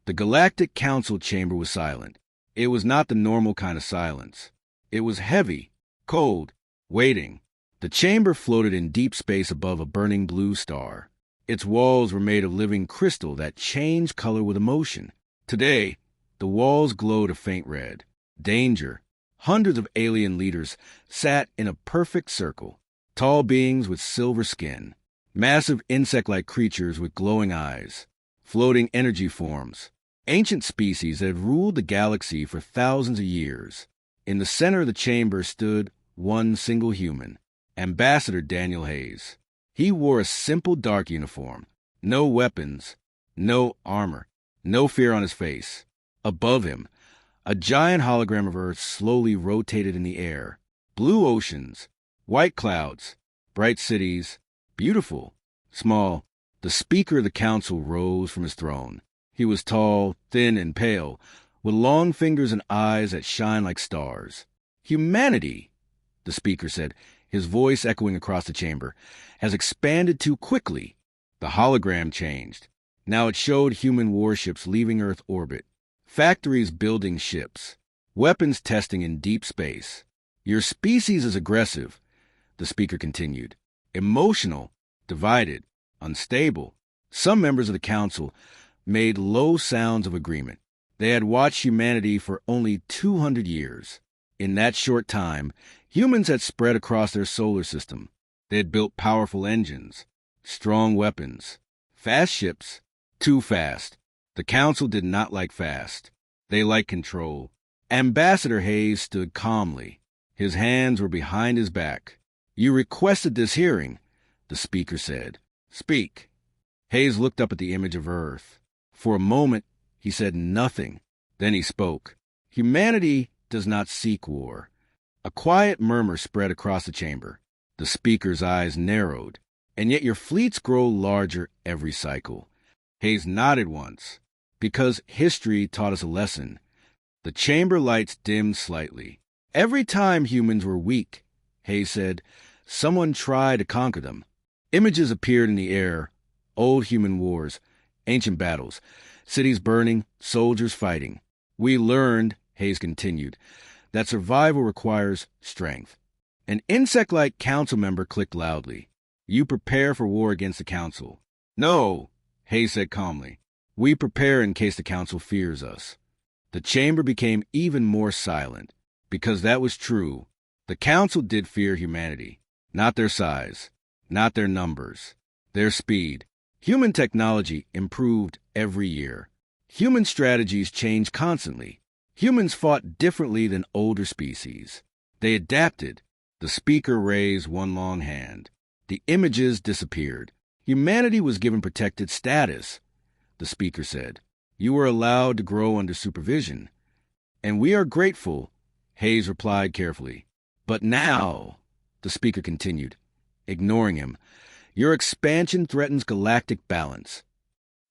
The Galactic Council chamber was silent. It was not the normal kind of silence. It was heavy, cold, waiting. The chamber floated in deep space above a burning blue star. Its walls were made of living crystal that changed color with emotion. Today, the walls glowed a faint red. Danger. Hundreds of alien leaders sat in a perfect circle. Tall beings with silver skin. Massive insect-like creatures with glowing eyes. Floating energy forms. Ancient species that had ruled the galaxy for thousands of years. In the center of the chamber stood one single human, Ambassador Daniel Hayes. He wore a simple dark uniform. No weapons, no armor, no fear on his face. Above him, a giant hologram of Earth slowly rotated in the air. Blue oceans, white clouds, bright cities, beautiful, small. The Speaker of the Council rose from his throne. He was tall, thin, and pale, with long fingers and eyes that shine like stars. Humanity, the Speaker said, his voice echoing across the chamber, has expanded too quickly. The hologram changed. Now it showed human warships leaving Earth orbit, factories building ships, weapons testing in deep space. Your species is aggressive, the Speaker continued, emotional, divided, unstable. Some members of the Council made low sounds of agreement. They had watched humanity for only 200 years. In that short time, humans had spread across their solar system. They had built powerful engines, strong weapons, fast ships, too fast. The Council did not like fast. They liked control. Ambassador Hayes stood calmly. His hands were behind his back. You requested this hearing, the Speaker said. Speak. Hayes looked up at the image of Earth. For a moment, he said nothing. Then he spoke. Humanity does not seek war. A quiet murmur spread across the chamber. The Speaker's eyes narrowed. And yet your fleets grow larger every cycle. Hayes nodded once. Because history taught us a lesson. The chamber lights dimmed slightly. Every time humans were weak, Hayes said, someone tried to conquer them. Images appeared in the air. Old human wars, ancient battles, cities burning, soldiers fighting. We learned, Hayes continued, that survival requires strength. An insect-like council member clicked loudly. You prepare for war against the council. No, Hayes said calmly. We prepare in case the council fears us. The chamber became even more silent, because that was true. The council did fear humanity, not their size, not their numbers, their speed. Human technology improved every year. Human strategies changed constantly. Humans fought differently than older species. They adapted. The Speaker raised one long hand. The images disappeared. Humanity was given protected status, the Speaker said. You were allowed to grow under supervision. And we are grateful, Hayes replied carefully. But now, the Speaker continued, ignoring him, your expansion threatens galactic balance.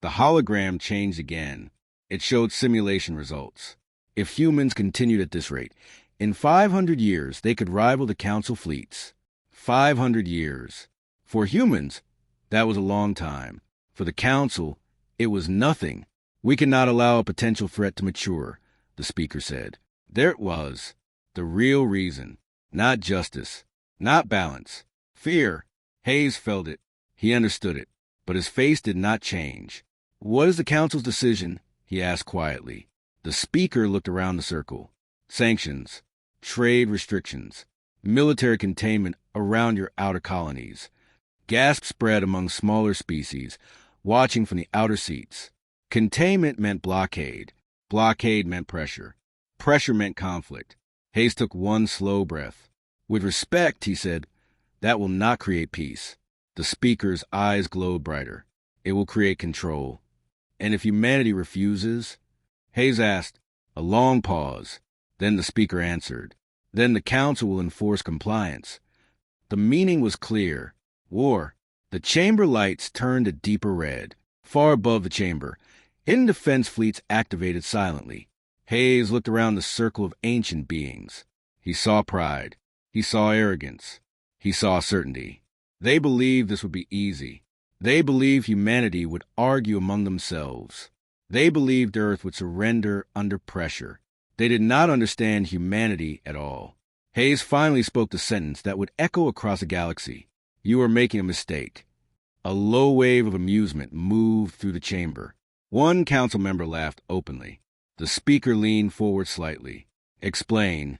The hologram changed again. It showed simulation results. If humans continued at this rate, in 500 years they could rival the Council fleets. 500 years. For humans, that was a long time. For the Council, it was nothing. We cannot allow a potential threat to mature, the Speaker said. There it was. The real reason. Not justice. Not balance. Fear. Hayes felt it. He understood it. But his face did not change. What is the Council's decision? He asked quietly. The Speaker looked around the circle. Sanctions. Trade restrictions. Military containment around your outer colonies. Gasps spread among smaller species, watching from the outer seats. Containment meant blockade. Blockade meant pressure. Pressure meant conflict. Hayes took one slow breath. With respect, he said, that will not create peace. The Speaker's eyes glowed brighter. It will create control. And if humanity refuses? Hayes asked. A long pause. Then the Speaker answered. Then the Council will enforce compliance. The meaning was clear. War. The chamber lights turned a deeper red. Far above the chamber, hidden defense fleets activated silently. Hayes looked around the circle of ancient beings. He saw pride. He saw arrogance. He saw certainty. They believed this would be easy. They believed humanity would argue among themselves. They believed Earth would surrender under pressure. They did not understand humanity at all. Hayes finally spoke the sentence that would echo across a galaxy. "You are making a mistake." A low wave of amusement moved through the chamber. One council member laughed openly. The speaker leaned forward slightly. "Explain."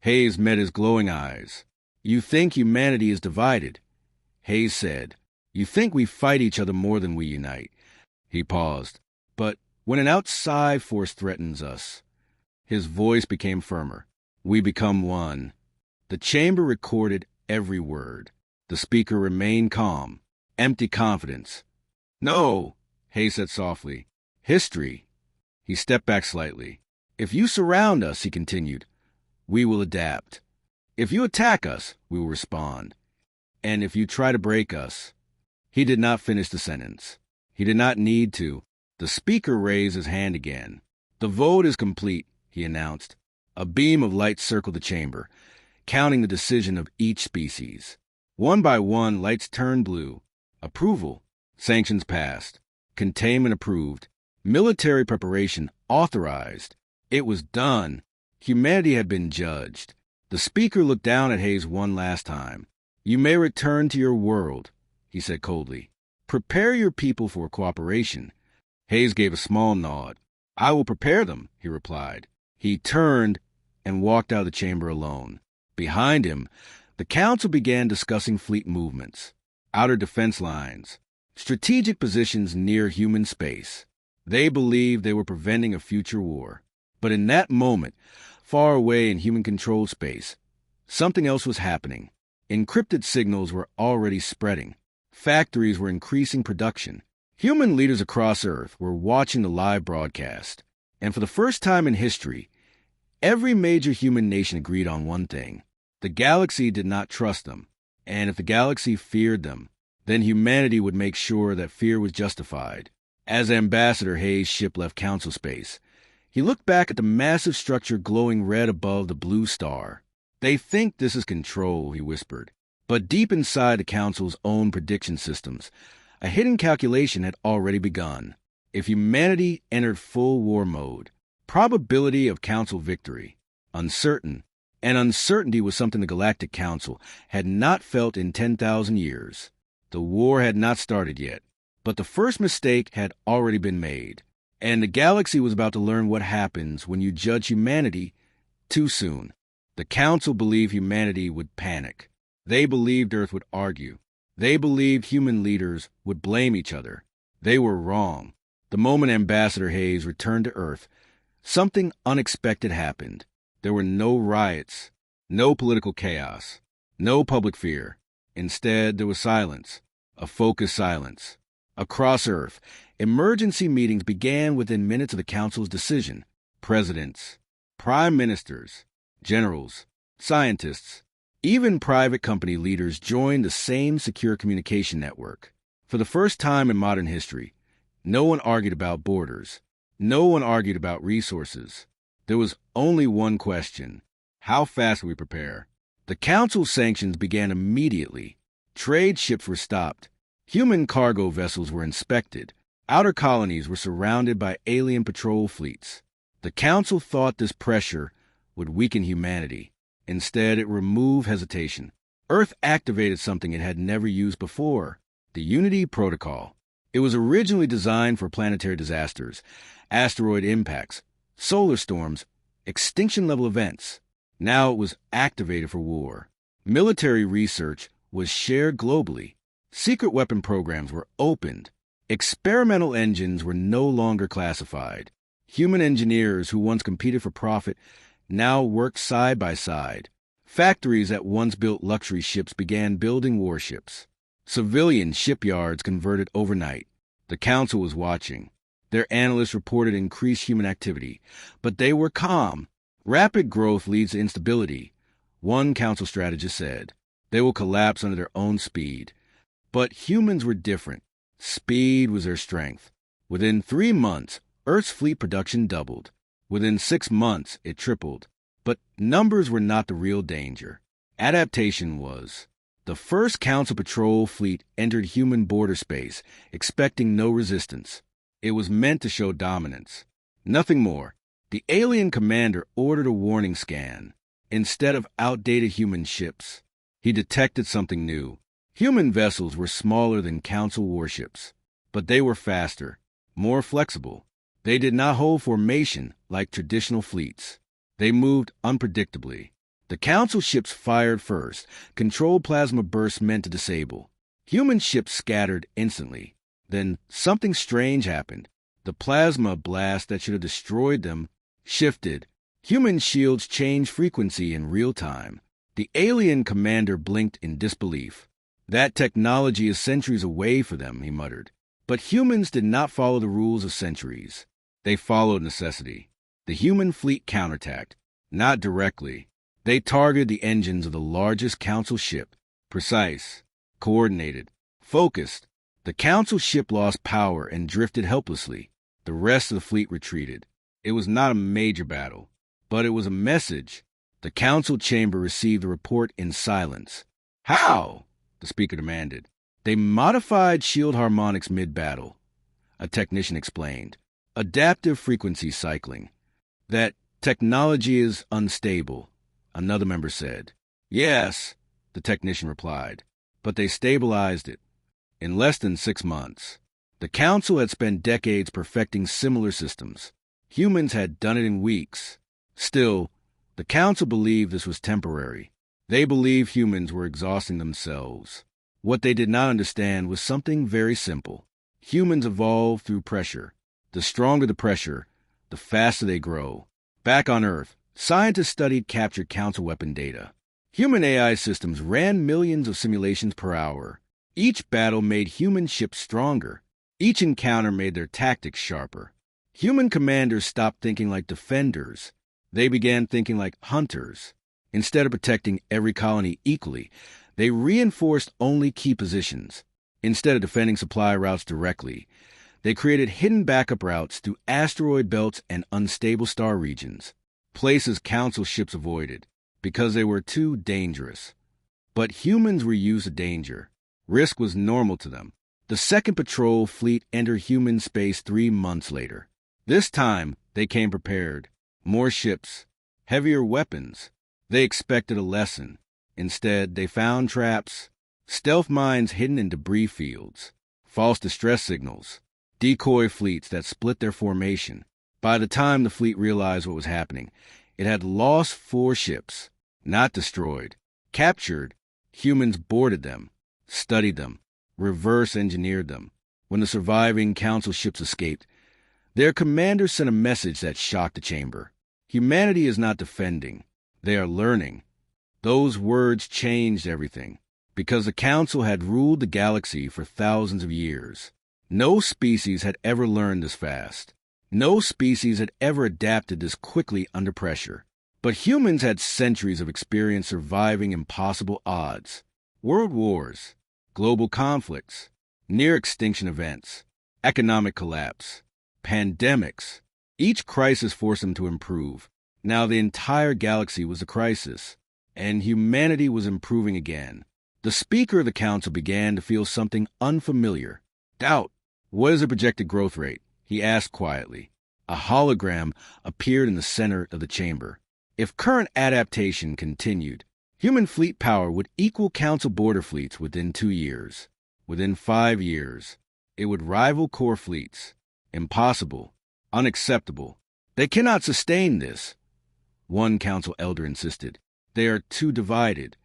Hayes met his glowing eyes. "You think humanity is divided." Hayes said, "You think we fight each other more than we unite." He paused. "But when an outside force threatens us," his voice became firmer, "we become one." The chamber recorded every word. The speaker remained calm, empty confidence. "No," Hayes said softly. "History." He stepped back slightly. "If you surround us," he continued, "we will adapt. If you attack us, we will respond. And if you try to break us—" He did not finish the sentence. He did not need to. The speaker raised his hand again. "The vote is complete," he announced. A beam of light circled the chamber, counting the decision of each species. One by one, lights turned blue. Approval. Sanctions passed. Containment approved. Military preparation authorized. It was done. Humanity had been judged. The speaker looked down at Hayes one last time. "You may return to your world," he said coldly. "Prepare your people for cooperation." Hayes gave a small nod. "I will prepare them," he replied. He turned and walked out of the chamber alone. Behind him, the council began discussing fleet movements, outer defense lines, strategic positions near human space. They believed they were preventing a future war. But in that moment, far away in human-controlled space, something else was happening. Encrypted signals were already spreading. Factories were increasing production. Human leaders across Earth were watching the live broadcast. And for the first time in history, every major human nation agreed on one thing. The galaxy did not trust them. And if the galaxy feared them, then humanity would make sure that fear was justified. As Ambassador Hayes' ship left council space, he looked back at the massive structure glowing red above the blue star. "They think this is control," he whispered. But deep inside the council's own prediction systems, a hidden calculation had already begun. If humanity entered full war mode, probability of council victory, uncertain, and uncertainty was something the Galactic Council had not felt in 10,000 years. The war had not started yet, but the first mistake had already been made, and the galaxy was about to learn what happens when you judge humanity too soon. The Council believed humanity would panic. They believed Earth would argue. They believed human leaders would blame each other. They were wrong. The moment Ambassador Hayes returned to Earth, something unexpected happened. There were no riots, no political chaos, no public fear. Instead, there was silence, a focused silence. Across Earth, emergency meetings began within minutes of the Council's decision. Presidents, prime ministers, generals, scientists, even private company leaders joined the same secure communication network. For the first time in modern history, no one argued about borders. No one argued about resources. There was only one question: how fast will we prepare? The Council's sanctions began immediately. Trade ships were stopped. Human cargo vessels were inspected. Outer colonies were surrounded by alien patrol fleets. The Council thought this pressure would weaken humanity. Instead, it removed hesitation. Earth activated something it had never used before: the Unity Protocol. It was originally designed for planetary disasters, asteroid impacts, solar storms, extinction-level events. Now it was activated for war. Military research was shared globally. Secret weapon programs were opened. Experimental engines were no longer classified. Human engineers who once competed for profit now worked side by side. Factories that once built luxury ships began building warships. Civilian shipyards converted overnight. The Council was watching. Their analysts reported increased human activity, but they were calm. Rapid growth leads to instability, one Council strategist said. They will collapse under their own speed. But humans were different. Speed was their strength. Within 3 months, Earth's fleet production doubled. Within 6 months, it tripled. But numbers were not the real danger. Adaptation was. The first Council patrol fleet entered human border space, expecting no resistance. It was meant to show dominance. Nothing more. The alien commander ordered a warning scan. Instead of outdated human ships, he detected something new. Human vessels were smaller than Council warships, but they were faster, more flexible. They did not hold formation like traditional fleets. They moved unpredictably. The Council ships fired first. Controlled plasma bursts meant to disable. Human ships scattered instantly. Then something strange happened. The plasma blast that should have destroyed them shifted. Human shields changed frequency in real time. The alien commander blinked in disbelief. That technology is centuries away for them, he muttered. But humans did not follow the rules of centuries. They followed necessity. The human fleet counterattacked, not directly. They targeted the engines of the largest Council ship. Precise, coordinated, focused. The Council ship lost power and drifted helplessly. The rest of the fleet retreated. It was not a major battle, but it was a message. The Council chamber received the report in silence. How? The speaker demanded. They modified shield harmonics mid-battle, a technician explained. Adaptive frequency cycling. That technology is unstable, another member said. Yes, the technician replied, but they stabilized it. In less than 6 months, the Council had spent decades perfecting similar systems. Humans had done it in weeks. Still, the Council believed this was temporary. They believed humans were exhausting themselves. What they did not understand was something very simple. Humans evolve through pressure. The stronger the pressure, the faster they grow. Back on Earth, scientists studied captured Council weapon data. Human AI systems ran millions of simulations per hour. Each battle made human ships stronger. Each encounter made their tactics sharper. Human commanders stopped thinking like defenders. They began thinking like hunters. Instead of protecting every colony equally, they reinforced only key positions. Instead of defending supply routes directly, they created hidden backup routes through asteroid belts and unstable star regions, places Council ships avoided because they were too dangerous. But humans were used to danger. Risk was normal to them. The second patrol fleet entered human space 3 months later. This time, they came prepared. More ships, heavier weapons. They expected a lesson. Instead, they found traps, stealth mines hidden in debris fields, false distress signals, decoy fleets that split their formation. By the time the fleet realized what was happening, it had lost 4 ships, not destroyed. Captured, humans boarded them, studied them, reverse engineered them. When the surviving Council ships escaped, their commander sent a message that shocked the chamber. Humanity is not defending. They are learning. Those words changed everything, because the Council had ruled the galaxy for thousands of years. No species had ever learned this fast. No species had ever adapted this quickly under pressure. But humans had centuries of experience surviving impossible odds. World wars, global conflicts, near-extinction events, economic collapse, pandemics. Each crisis forced them to improve. Now the entire galaxy was a crisis, and humanity was improving again. The Speaker of the Council began to feel something unfamiliar. Doubt. What is the projected growth rate? He asked quietly. A hologram appeared in the center of the chamber. If current adaptation continued, human fleet power would equal Council border fleets within 2 years. Within 5 years, it would rival core fleets. Impossible. Unacceptable. They cannot sustain this, one Council elder insisted. They are too divided.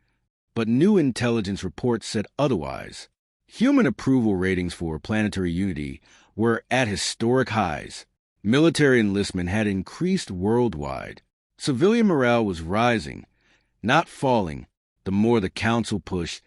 But new intelligence reports said otherwise. Human approval ratings for planetary unity were at historic highs. Military enlistment had increased worldwide. Civilian morale was rising, not falling. The more the Council pushed,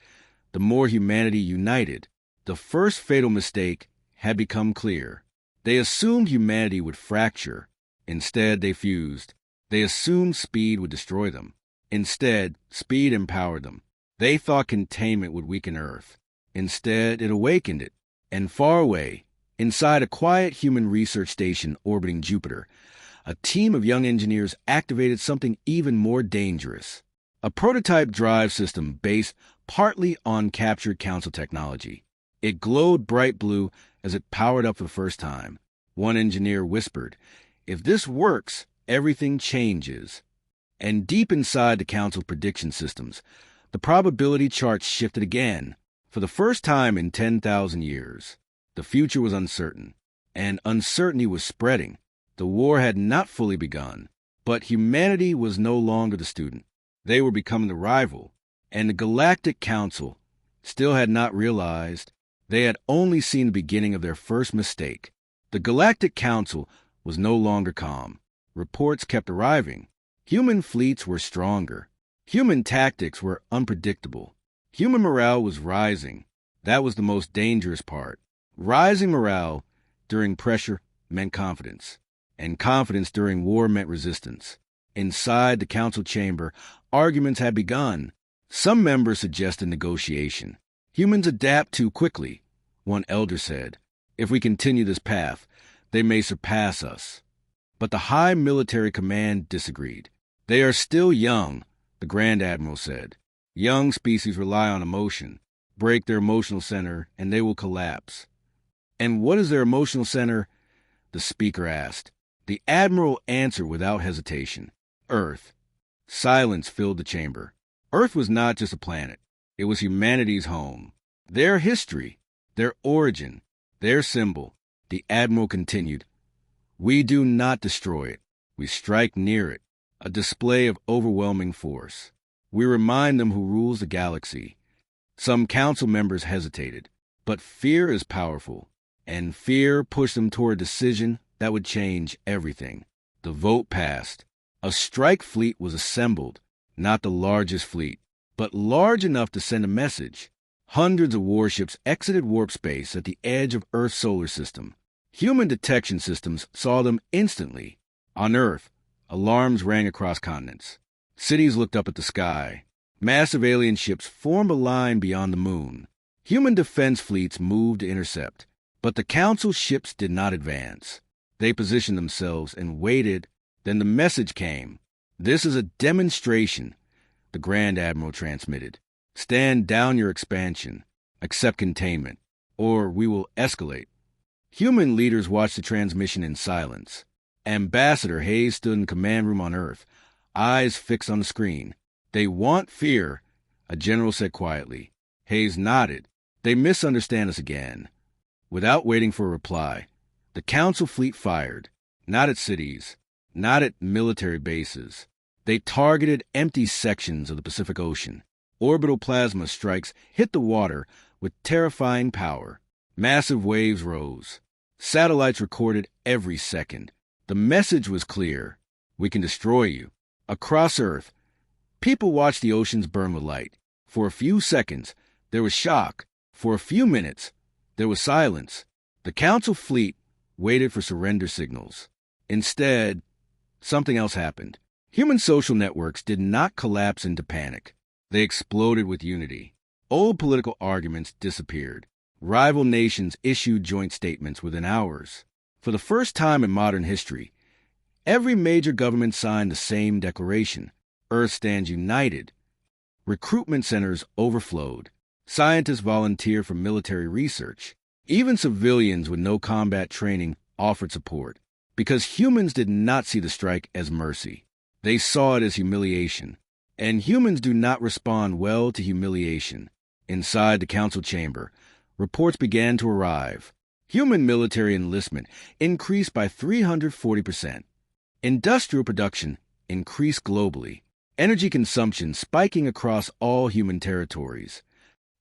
the more humanity united. The first fatal mistake had become clear. They assumed humanity would fracture. Instead, they fused. They assumed speed would destroy them. Instead, speed empowered them. They thought containment would weaken Earth. Instead, it awakened it. And far away, inside a quiet human research station orbiting Jupiter, a team of young engineers activated something even more dangerous. A prototype drive system based partly on captured Council technology. It glowed bright blue as it powered up for the first time. One engineer whispered, "If this works, everything changes." And deep inside the Council's prediction systems, the probability charts shifted again. For the first time in 10,000 years, the future was uncertain, and uncertainty was spreading. The war had not fully begun, but humanity was no longer the student. They were becoming the rival, and the Galactic Council still had not realized. They had only seen the beginning of their first mistake. The Galactic Council was no longer calm. Reports kept arriving. Human fleets were stronger. Human tactics were unpredictable. Human morale was rising. That was the most dangerous part. Rising morale during pressure meant confidence, and confidence during war meant resistance. Inside the council chamber, arguments had begun. Some members suggested negotiation. Humans adapt too quickly, one elder said. If we continue this path, they may surpass us. But the high military command disagreed. They are still young, the Grand Admiral said. Young species rely on emotion. Break their emotional center, and they will collapse. And what is their emotional center? The speaker asked. The Admiral answered without hesitation. Earth. Silence filled the chamber. Earth was not just a planet. It was humanity's home. Their history, their origin, their symbol. The Admiral continued. We do not destroy it. We strike near it. A display of overwhelming force. We remind them who rules the galaxy. Some council members hesitated, but fear is powerful, and fear pushed them toward a decision that would change everything. The vote passed. A strike fleet was assembled, not the largest fleet, but large enough to send a message. Hundreds of warships exited warp space at the edge of Earth's solar system. Human detection systems saw them instantly. On Earth, alarms rang across continents. Cities looked up at the sky. Massive alien ships formed a line beyond the moon. Human defense fleets moved to intercept, but the Council ships did not advance. They positioned themselves and waited. Then the message came. This is a demonstration, the Grand Admiral transmitted. Stand down your expansion. Accept containment, or we will escalate. Human leaders watched the transmission in silence. Ambassador Hayes stood in the command room on Earth, eyes fixed on the screen. They want fear, a general said quietly. Hayes nodded. They misunderstand us again. Without waiting for a reply, the Council fleet fired, not at cities, not at military bases. They targeted empty sections of the Pacific Ocean. Orbital plasma strikes hit the water with terrifying power. Massive waves rose. Satellites recorded every second. The message was clear. We can destroy you. Across Earth, people watched the oceans burn with light. For a few seconds, there was shock. For a few minutes, there was silence. The Council fleet waited for surrender signals. Instead, something else happened. Human social networks did not collapse into panic. They exploded with unity. Old political arguments disappeared. Rival nations issued joint statements within hours. For the first time in modern history, every major government signed the same declaration. Earth stands united. Recruitment centers overflowed. Scientists volunteered for military research. Even civilians with no combat training offered support, because humans did not see the strike as mercy. They saw it as humiliation. And humans do not respond well to humiliation. Inside the council chamber, reports began to arrive. Human military enlistment increased by 340%. Industrial production increased globally. Energy consumption spiking across all human territories.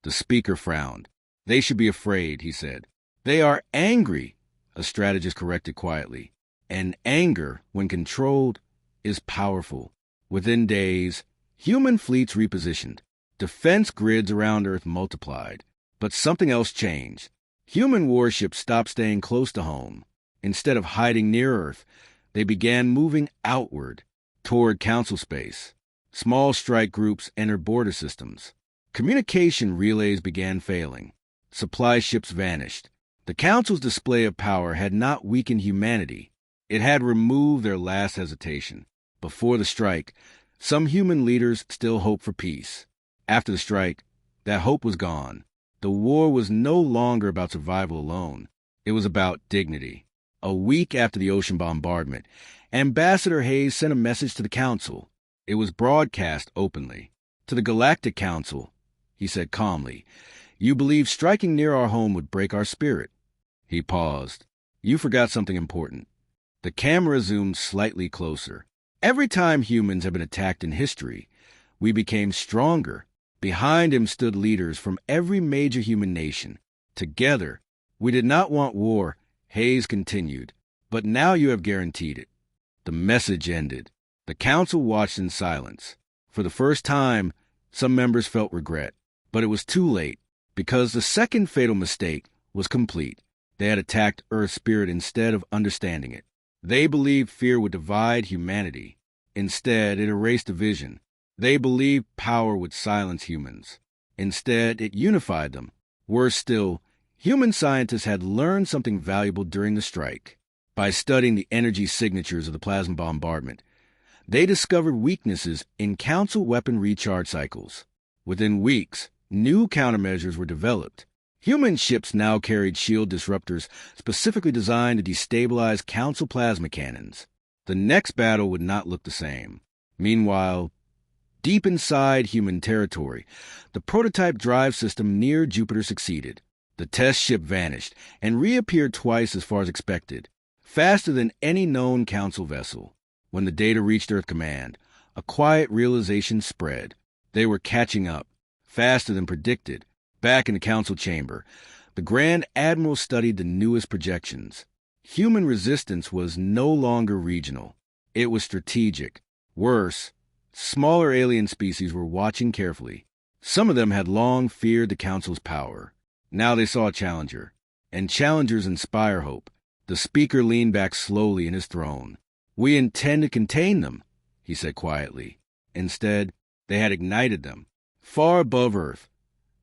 The speaker frowned. They should be afraid, he said. They are angry, a strategist corrected quietly. And anger, when controlled, is powerful. Within days, human fleets repositioned. Defense grids around Earth multiplied. But something else changed. Human warships stopped staying close to home. Instead of hiding near Earth, they began moving outward, toward council space. Small strike groups entered border systems. Communication relays began failing. Supply ships vanished. The council's display of power had not weakened humanity. It had removed their last hesitation. Before the strike, some human leaders still hoped for peace. After the strike, that hope was gone. The war was no longer about survival alone. It was about dignity. A week after the ocean bombardment, Ambassador Hayes sent a message to the Council. It was broadcast openly. To the Galactic Council, he said calmly, "You believe striking near our home would break our spirit." He paused. "You forgot something important." The camera zoomed slightly closer. "Every time humans have been attacked in history, we became stronger." Behind him stood leaders from every major human nation. Together, we did not want war, Hayes continued, but now you have guaranteed it. The message ended. The Council watched in silence. For the first time, some members felt regret, but it was too late, because the second fatal mistake was complete. They had attacked Earth's spirit instead of understanding it. They believed fear would divide humanity. Instead, it erased division. They believed power would silence humans. Instead, it unified them. Worse still, human scientists had learned something valuable during the strike. By studying the energy signatures of the plasma bombardment, they discovered weaknesses in Council weapon recharge cycles. Within weeks, new countermeasures were developed. Human ships now carried shield disruptors specifically designed to destabilize Council plasma cannons. The next battle would not look the same. Meanwhile, deep inside human territory, the prototype drive system near Jupiter succeeded. The test ship vanished and reappeared twice as far as expected, faster than any known Council vessel. When the data reached Earth Command, a quiet realization spread. They were catching up, faster than predicted. Back in the Council chamber, the Grand Admiral studied the newest projections. Human resistance was no longer regional. It was strategic. Worse, smaller alien species were watching carefully. Some of them had long feared the Council's power. Now they saw a challenger, and challengers inspire hope. The speaker leaned back slowly in his throne. "We intend to contain them," he said quietly. Instead, they had ignited them. Far above Earth,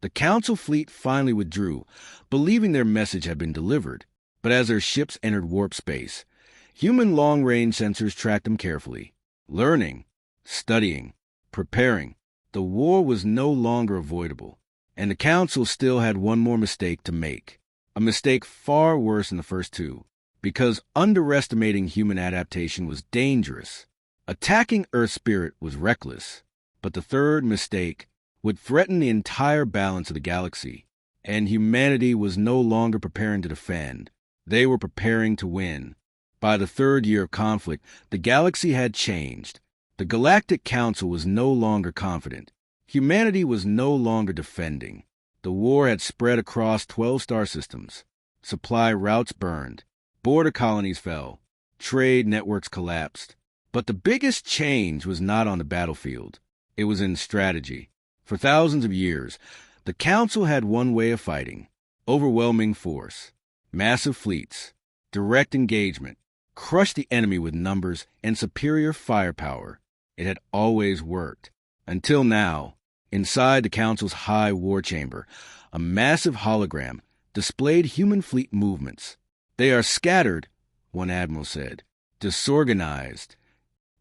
the Council fleet finally withdrew, believing their message had been delivered. But as their ships entered warp space, human long-range sensors tracked them carefully. Learning, studying, preparing. The war was no longer avoidable. And the Council still had one more mistake to make. A mistake far worse than the first two, because underestimating human adaptation was dangerous. Attacking Earth's spirit was reckless. But the third mistake would threaten the entire balance of the galaxy, and humanity was no longer preparing to defend. They were preparing to win. By the third year of conflict, the galaxy had changed. The Galactic Council was no longer confident. Humanity was no longer defending. The war had spread across 12 star systems. Supply routes burned. Border colonies fell. Trade networks collapsed. But the biggest change was not on the battlefield. It was in strategy. For thousands of years, the Council had one way of fighting: overwhelming force, massive fleets, direct engagement, crush the enemy with numbers and superior firepower. It had always worked. Until now, inside the Council's high war chamber, a massive hologram displayed human fleet movements. "They are scattered," one admiral said, "disorganized."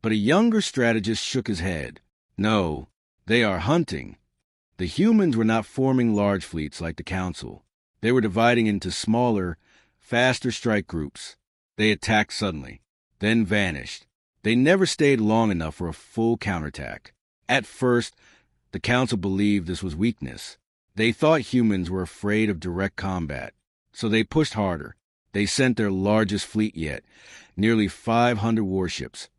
But a younger strategist shook his head. "No, they are hunting." The humans were not forming large fleets like the Council. They were dividing into smaller, faster strike groups. They attacked suddenly, then vanished. They never stayed long enough for a full counterattack. At first, the Council believed this was weakness. They thought humans were afraid of direct combat, so they pushed harder. They sent their largest fleet yet, nearly 500 warships,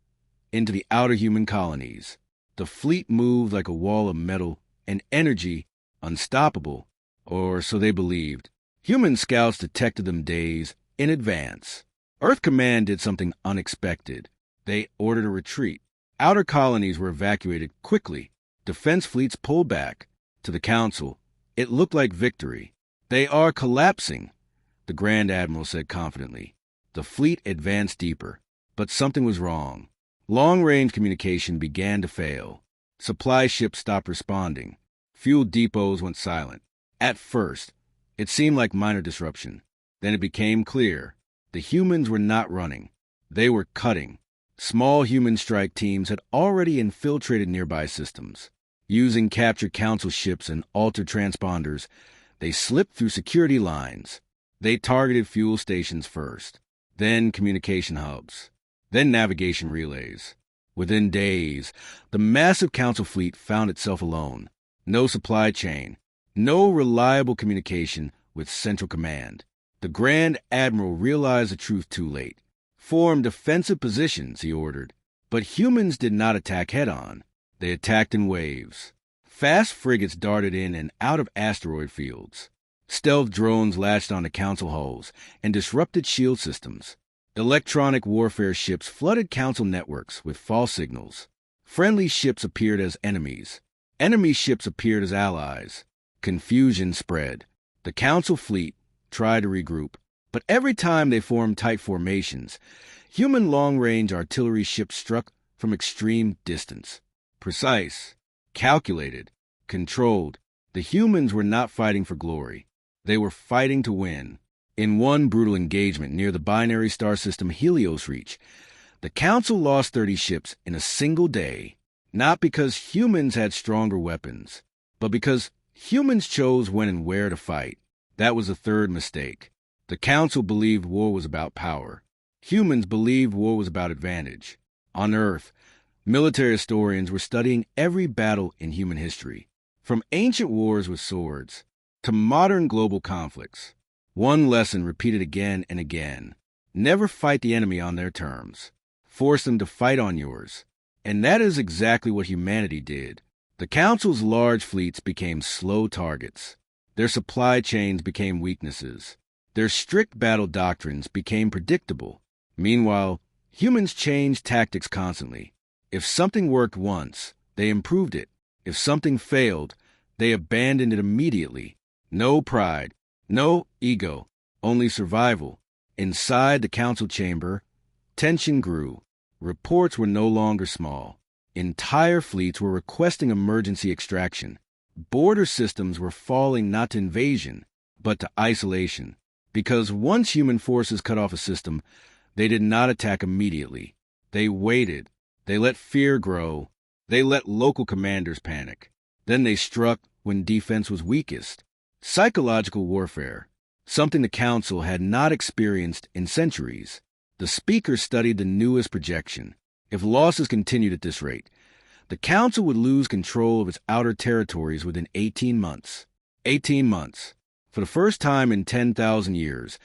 into the outer human colonies. The fleet moved like a wall of metal and energy, unstoppable, or so they believed. Human scouts detected them days in advance. Earth Command did something unexpected. They ordered a retreat. Outer colonies were evacuated quickly. Defense fleets pulled back. To the Council, it looked like victory. "They are collapsing," the Grand Admiral said confidently. The fleet advanced deeper, but something was wrong. Long-range communication began to fail. Supply ships stopped responding. Fuel depots went silent. At first, it seemed like minor disruption. Then it became clear. The humans were not running. They were cutting. Small human strike teams had already infiltrated nearby systems. Using captured Council ships and altered transponders, they slipped through security lines. They targeted fuel stations first. then communication hubs, then navigation relays. Within days, the massive council fleet found itself alone. No supply chain, no reliable communication with central command. The Grand Admiral realized the truth too late. Form defensive positions, he ordered. But humans did not attack head-on. They attacked in waves. Fast frigates darted in and out of asteroid fields. Stealth drones latched onto council hulls and disrupted shield systems. Electronic warfare ships flooded council networks with false signals. Friendly ships appeared as enemies. Enemy ships appeared as allies. Confusion spread. The council fleet tried to regroup, but every time they formed tight formations, human long-range artillery ships struck from extreme distance. Precise, calculated, controlled. The humans were not fighting for glory. They were fighting to win. In one brutal engagement near the binary star system Helios Reach, the Council lost 30 ships in a single day, not because humans had stronger weapons, but because humans chose when and where to fight. That was the third mistake. The Council believed war was about power. Humans believed war was about advantage. On Earth, military historians were studying every battle in human history, from ancient wars with swords to modern global conflicts. One lesson repeated again and again: never fight the enemy on their terms. Force them to fight on yours. And that is exactly what humanity did. The Council's large fleets became slow targets. Their supply chains became weaknesses. Their strict battle doctrines became predictable. Meanwhile, humans changed tactics constantly. If something worked once, they improved it. If something failed, they abandoned it immediately. No pride, no ego, only survival. Inside the council chamber, tension grew. Reports were no longer small. Entire fleets were requesting emergency extraction. Border systems were falling not to invasion, but to isolation. Because once human forces cut off a system, they did not attack immediately. They waited. They let fear grow. They let local commanders panic. Then they struck when defense was weakest. Psychological warfare, something the Council had not experienced in centuries. The Speaker studied the newest projection. If losses continued at this rate, the Council would lose control of its outer territories within 18 months. 18 months. For the first time in 10,000 years,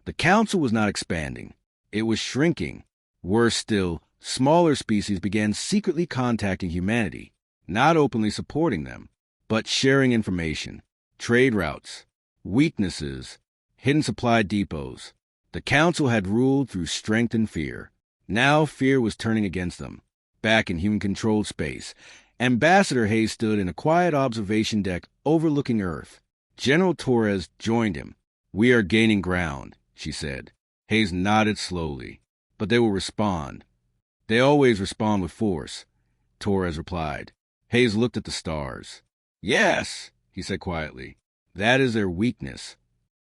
the Council was not expanding. It was shrinking. Worse still, smaller species began secretly contacting humanity, not openly supporting them, but sharing information, trade routes, weaknesses, hidden supply depots. The Council had ruled through strength and fear. Now fear was turning against them. Back in human-controlled space, Ambassador Hayes stood in a quiet observation deck overlooking Earth. General Torres joined him. "We are gaining ground," she said. Hayes nodded slowly. "But they will respond." "They always respond with force," Torres replied. Hayes looked at the stars. "Yes," he said quietly. "That is their weakness."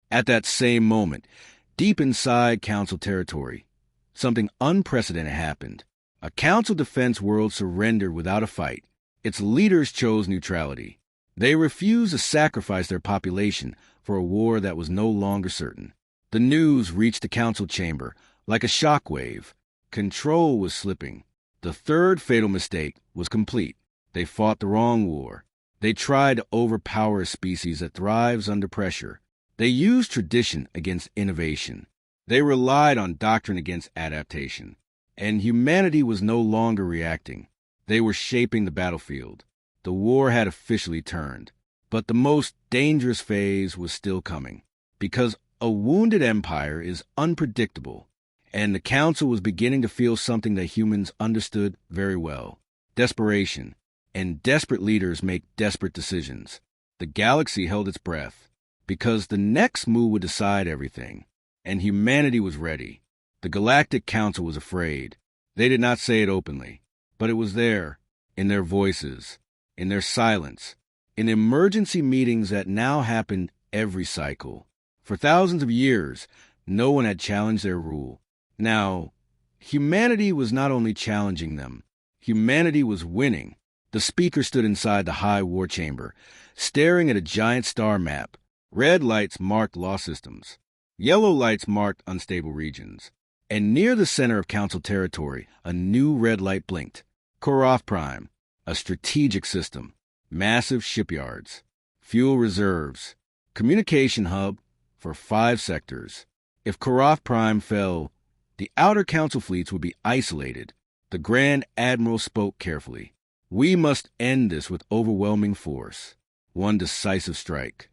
At that same moment, deep inside Council territory, something unprecedented happened. A Council defense world surrendered without a fight. Its leaders chose neutrality. They refused to sacrifice their population for a war that was no longer certain. The news reached the Council chamber like a shockwave. Control was slipping. The third fatal mistake was complete. They fought the wrong war. They tried to overpower a species that thrives under pressure. They used tradition against innovation. They relied on doctrine against adaptation. And humanity was no longer reacting. They were shaping the battlefield. The war had officially turned. But the most dangerous phase was still coming. Because a wounded empire is unpredictable. And the Council was beginning to feel something that humans understood very well: desperation. And desperate leaders make desperate decisions. The galaxy held its breath, because the next move would decide everything. And humanity was ready. The Galactic Council was afraid. They did not say it openly, but it was there, in their voices, in their silence, in emergency meetings that now happened every cycle. For thousands of years, no one had challenged their rule. Now, humanity was not only challenging them, humanity was winning. The Speaker stood inside the high war chamber, staring at a giant star map. Red lights marked lost systems. Yellow lights marked unstable regions. And near the center of Council territory, a new red light blinked. Koroth Prime, a strategic system, massive shipyards, fuel reserves, communication hub for 5 sectors. If Koroth Prime fell, the outer Council fleets would be isolated. The Grand Admiral spoke carefully. We must end this with overwhelming force. One decisive strike.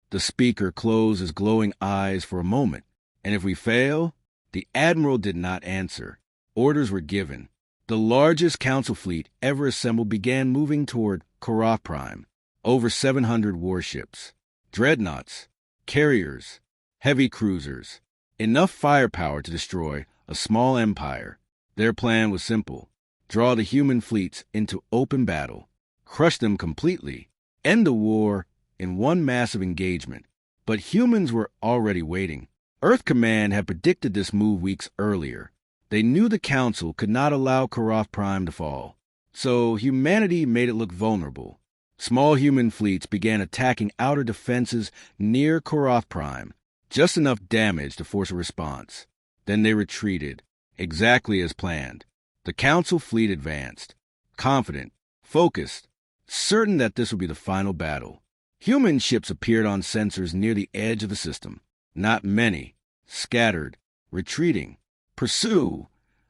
The speaker closed his glowing eyes for a moment. And if we fail? The Admiral did not answer. Orders were given. The largest Council fleet ever assembled began moving toward Koroth Prime. Over 700 warships, dreadnoughts, carriers, heavy cruisers. Enough firepower to destroy a small empire. Their plan was simple. Draw the human fleets into open battle. Crush them completely. End the war in one massive engagement. But humans were already waiting. Earth Command had predicted this move weeks earlier. They knew the Council could not allow Koroth Prime to fall. So humanity made it look vulnerable. Small human fleets began attacking outer defenses near Koroth Prime. Just enough damage to force a response. Then they retreated, exactly as planned. The Council fleet advanced, confident, focused, certain that this would be the final battle. Human ships appeared on sensors near the edge of the system. Not many, scattered, retreating. Pursue,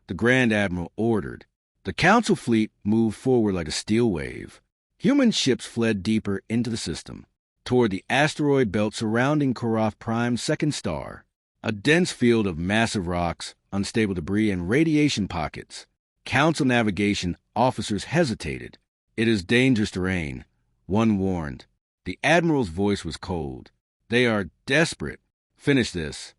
the Grand Admiral ordered. The Council fleet moved forward like a steel wave. Human ships fled deeper into the system, toward the asteroid belt surrounding Koroth Prime's second star, a dense field of massive rocks, unstable debris, and radiation pockets. Council navigation officers hesitated. It is dangerous terrain, one warned. The Admiral's voice was cold. They are desperate. Finish this.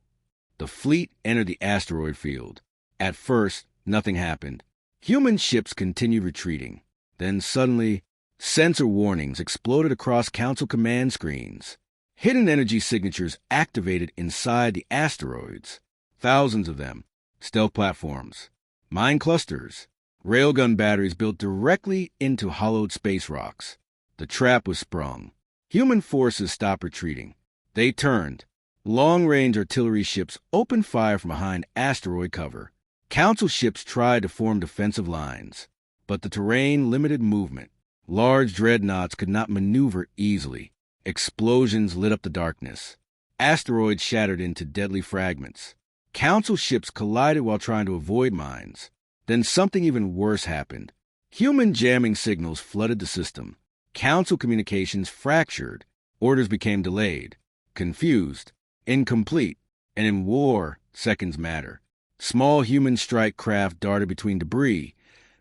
The fleet entered the asteroid field. At first, nothing happened. Human ships continued retreating. Then suddenly, sensor warnings exploded across Council command screens. Hidden energy signatures activated inside the asteroids. Thousands of them. Stealth platforms. Mine clusters. Railgun batteries built directly into hollowed space rocks. The trap was sprung. Human forces stopped retreating. They turned. Long-range artillery ships opened fire from behind asteroid cover. Council ships tried to form defensive lines, but the terrain limited movement. Large dreadnoughts could not maneuver easily. Explosions lit up the darkness. Asteroids shattered into deadly fragments. Council ships collided while trying to avoid mines. Then something even worse happened. Human jamming signals flooded the system. Council communications fractured. Orders became delayed, confused, incomplete, and in war, seconds matter. Small human strike craft darted between debris,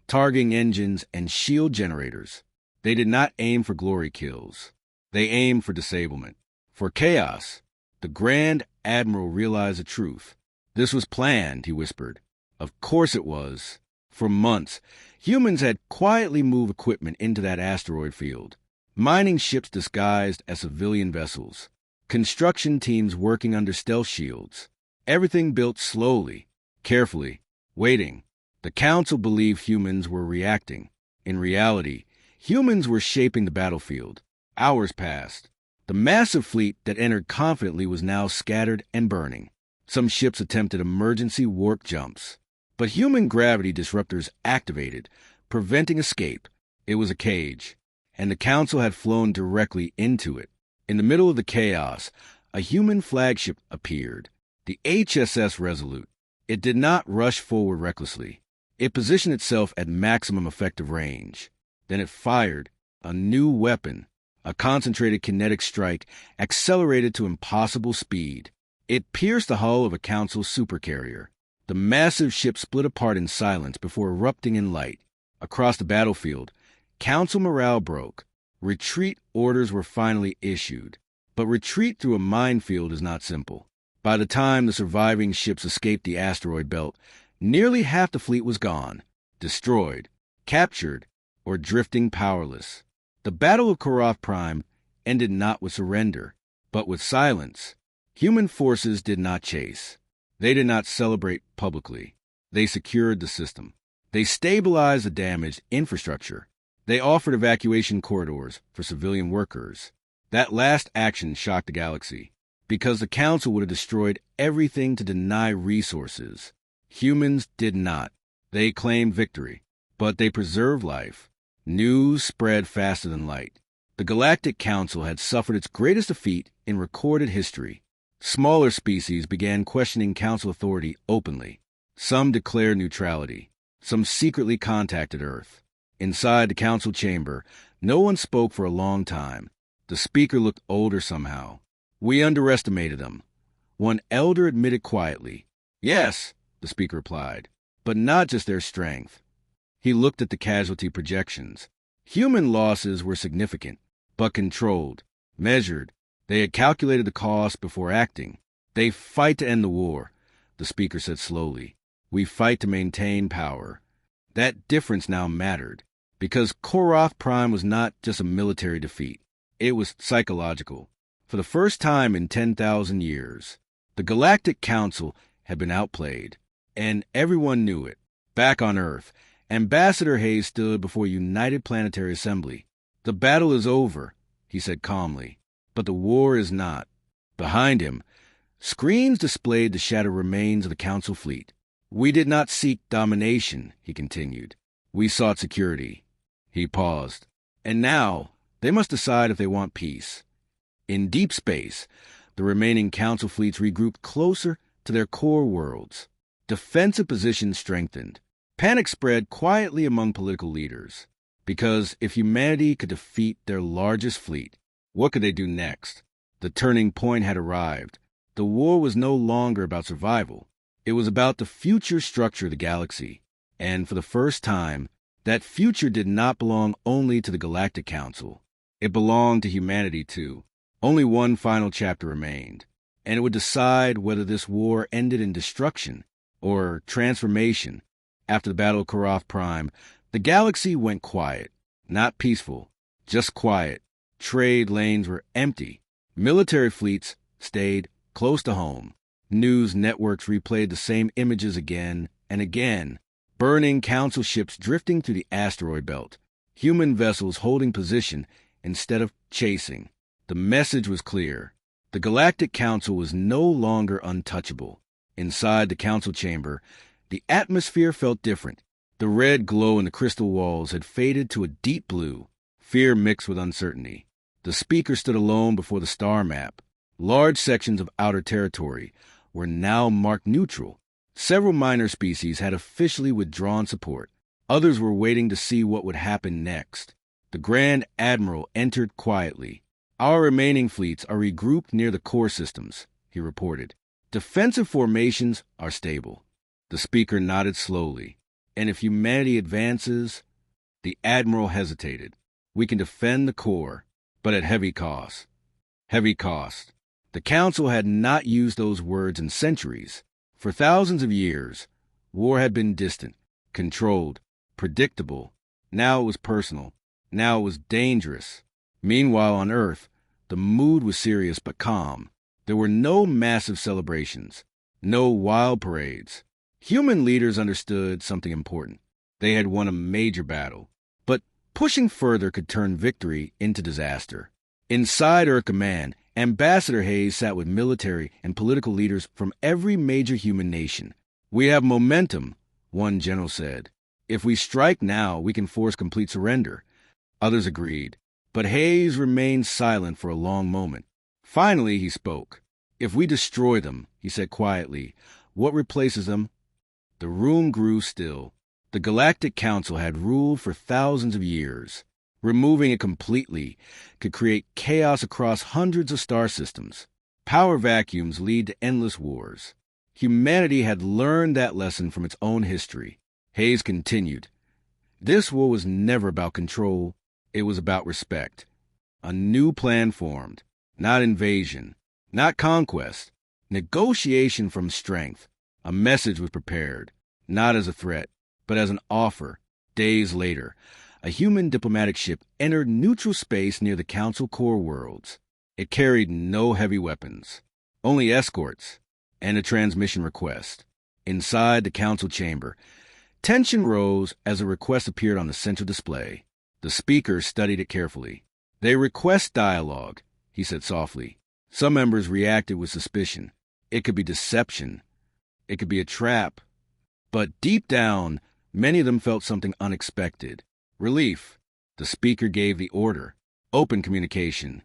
targeting engines and shield generators. They did not aim for glory kills. They aimed for disablement, for chaos. The Grand Admiral realized the truth. This was planned, he whispered. Of course it was. For months, humans had quietly moved equipment into that asteroid field. Mining ships disguised as civilian vessels. Construction teams working under stealth shields. Everything built slowly, carefully, waiting. The Council believed humans were reacting. In reality, humans were shaping the battlefield. Hours passed. The massive fleet that entered confidently was now scattered and burning. Some ships attempted emergency warp jumps. But human gravity disruptors activated, preventing escape. It was a cage, and the Council had flown directly into it. In the middle of the chaos, a human flagship appeared, the HSS Resolute. It did not rush forward recklessly. It positioned itself at maximum effective range. Then it fired a new weapon, a concentrated kinetic strike accelerated to impossible speed. It pierced the hull of a Council supercarrier. The massive ship split apart in silence before erupting in light. Across the battlefield, Council morale broke. Retreat orders were finally issued. But retreat through a minefield is not simple. By the time the surviving ships escaped the asteroid belt, nearly half the fleet was gone, destroyed, captured, or drifting powerless. The Battle of Koroth Prime ended not with surrender, but with silence. Human forces did not chase. They did not celebrate publicly. They secured the system. They stabilized the damaged infrastructure. They offered evacuation corridors for civilian workers. That last action shocked the galaxy, because the Council would have destroyed everything to deny resources. Humans did not. They claimed victory, but they preserved life. News spread faster than light. The Galactic Council had suffered its greatest defeat in recorded history. Smaller species began questioning Council authority openly. Some declared neutrality. Some secretly contacted Earth. Inside the Council chamber, no one spoke for a long time. The speaker looked older somehow. We underestimated them. One elder admitted quietly. Yes, the speaker replied, but not just their strength. He looked at the casualty projections. Human losses were significant, but controlled, measured. They had calculated the cost before acting. They fight to end the war, the speaker said slowly. We fight to maintain power. That difference now mattered, because Koroth Prime was not just a military defeat. It was psychological. For the first time in 10,000 years, the Galactic Council had been outplayed, and everyone knew it. Back on Earth, Ambassador Hayes stood before United Planetary Assembly. The battle is over, he said calmly, but the war is not. Behind him, screens displayed the shattered remains of the Council fleet. We did not seek domination, he continued. We sought security. He paused. And now, they must decide if they want peace. In deep space, the remaining Council fleets regrouped closer to their core worlds. Defensive positions strengthened. Panic spread quietly among political leaders. Because if humanity could defeat their largest fleet, what could they do next? The turning point had arrived. The war was no longer about survival. It was about the future structure of the galaxy. And for the first time, that future did not belong only to the Galactic Council. It belonged to humanity, too. Only one final chapter remained, and it would decide whether this war ended in destruction or transformation. After the Battle of Koroth Prime, the galaxy went quiet. Not peaceful, just quiet. Trade lanes were empty. Military fleets stayed close to home. News networks replayed the same images again and again. Burning Council ships drifting through the asteroid belt. Human vessels holding position instead of chasing. The message was clear. The Galactic Council was no longer untouchable. Inside the Council chamber, the atmosphere felt different. The red glow in the crystal walls had faded to a deep blue, fear mixed with uncertainty. The speaker stood alone before the star map. Large sections of outer territory were now marked neutral. Several minor species had officially withdrawn support. Others were waiting to see what would happen next. The Grand Admiral entered quietly. Our remaining fleets are regrouped near the core systems, he reported. Defensive formations are stable. The speaker nodded slowly. And if humanity advances, the Admiral hesitated. We can defend the core, but at heavy cost. Heavy cost. The Council had not used those words in centuries. For thousands of years, war had been distant, controlled, predictable. Now it was personal. Now it was dangerous. Meanwhile, on Earth, the mood was serious but calm. There were no massive celebrations, no wild parades. Human leaders understood something important. They had won a major battle, but pushing further could turn victory into disaster. Inside Earth Command, Ambassador Hayes sat with military and political leaders from every major human nation. We have momentum, one general said. If we strike now, we can force complete surrender. Others agreed, but Hayes remained silent for a long moment. Finally, he spoke. If we destroy them, he said quietly, what replaces them? The room grew still. The Galactic Council had ruled for thousands of years. Removing it completely could create chaos across hundreds of star systems. Power vacuums lead to endless wars. Humanity had learned that lesson from its own history. Hayes continued. This war was never about control. It was about respect. A new plan formed. Not invasion. Not conquest. Negotiation from strength. A message was prepared. Not as a threat, but as an offer. Days later, a human diplomatic ship entered neutral space near the Council core worlds. It carried no heavy weapons, only escorts, and a transmission request. Inside the Council chamber, tension rose as a request appeared on the central display. The speaker studied it carefully. They request dialogue, he said softly. Some members reacted with suspicion. It could be deception. It could be a trap. But deep down, many of them felt something unexpected. Relief. The speaker gave the order. Open communication.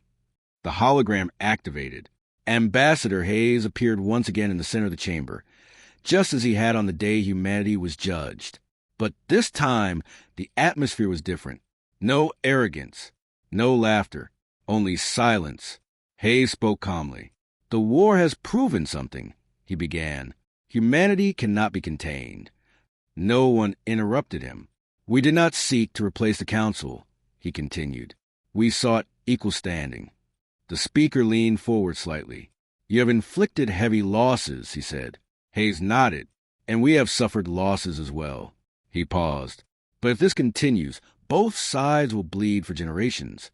The hologram activated. Ambassador Hayes appeared once again in the center of the chamber, just as he had on the day humanity was judged. But this time, the atmosphere was different. No arrogance, no laughter, only silence. Hayes spoke calmly. "The war has proven something," he began. "Humanity cannot be contained." No one interrupted him. "We did not seek to replace the council," he continued. "We sought equal standing." The speaker leaned forward slightly. "You have inflicted heavy losses," he said. Hayes nodded. "And we have suffered losses as well." He paused. "But if this continues, both sides will bleed for generations."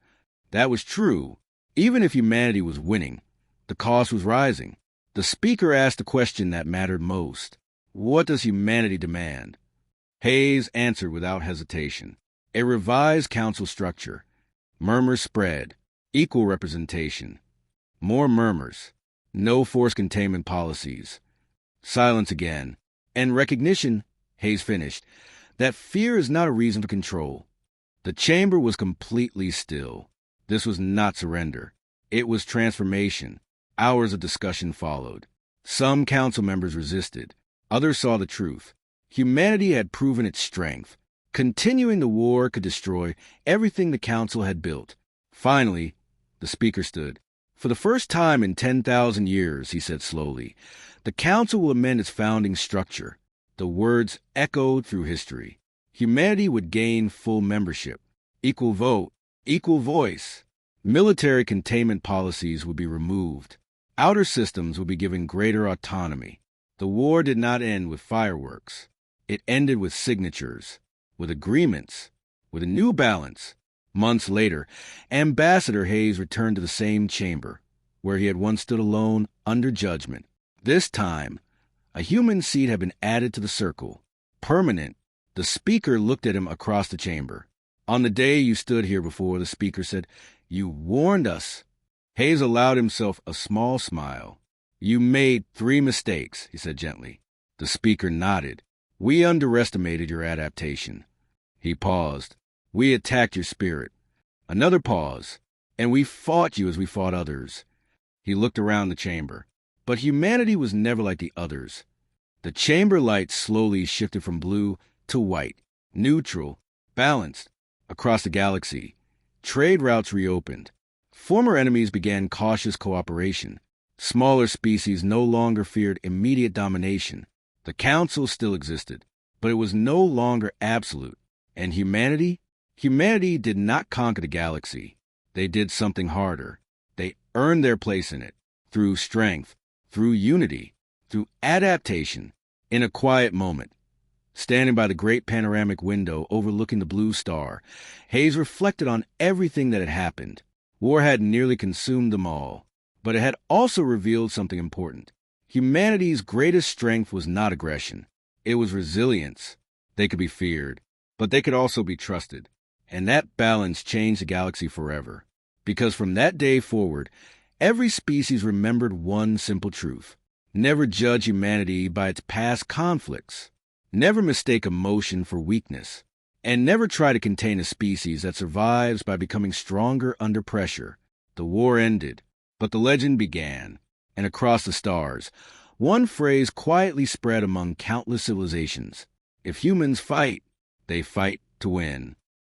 That was true. Even if humanity was winning, the cost was rising. The speaker asked the question that mattered most. What does humanity demand? Hayes answered without hesitation. A revised council structure. Murmurs spread. Equal representation. More murmurs. No force containment policies. Silence again. And recognition, Hayes finished, that fear is not a reason for control. The chamber was completely still. This was not surrender. It was transformation. Hours of discussion followed. Some council members resisted. Others saw the truth. Humanity had proven its strength. Continuing the war could destroy everything the council had built. Finally, the speaker stood. "For the first time in 10,000 years, he said slowly, the council will amend its founding structure." The words echoed through history. Humanity would gain full membership, equal vote, equal voice. Military containment policies would be removed. Outer systems would be given greater autonomy. The war did not end with fireworks. It ended with signatures, with agreements, with a new balance. Months later, Ambassador Hayes returned to the same chamber, where he had once stood alone under judgment. This time, a human seat had been added to the circle. Permanent. The speaker looked at him across the chamber. "On the day you stood here before," the speaker said, "you warned us." Hayes allowed himself a small smile. "You made 3 mistakes," he said gently. The speaker nodded. "We underestimated your adaptation." He paused. "We attacked your spirit." Another pause. "And we fought you as we fought others." He looked around the chamber. But humanity was never like the others. The chamber light slowly shifted from blue to white, neutral, balanced. Across the galaxy, trade routes reopened. Former enemies began cautious cooperation. Smaller species no longer feared immediate domination. The council still existed, but it was no longer absolute. And humanity? Humanity did not conquer the galaxy. They did something harder. They earned their place in it, through strength, through unity, through adaptation. In a quiet moment, standing by the great panoramic window overlooking the blue star, Hayes reflected on everything that had happened. War had nearly consumed them all, but it had also revealed something important. Humanity's greatest strength was not aggression. It was resilience. They could be feared, but they could also be trusted. And that balance changed the galaxy forever. Because from that day forward, every species remembered one simple truth. Never judge humanity by its past conflicts. Never mistake emotion for weakness. And never try to contain a species that survives by becoming stronger under pressure. The war ended, but the legend began. And across the stars, one phrase quietly spread among countless civilizations. If humans fight, they fight to win.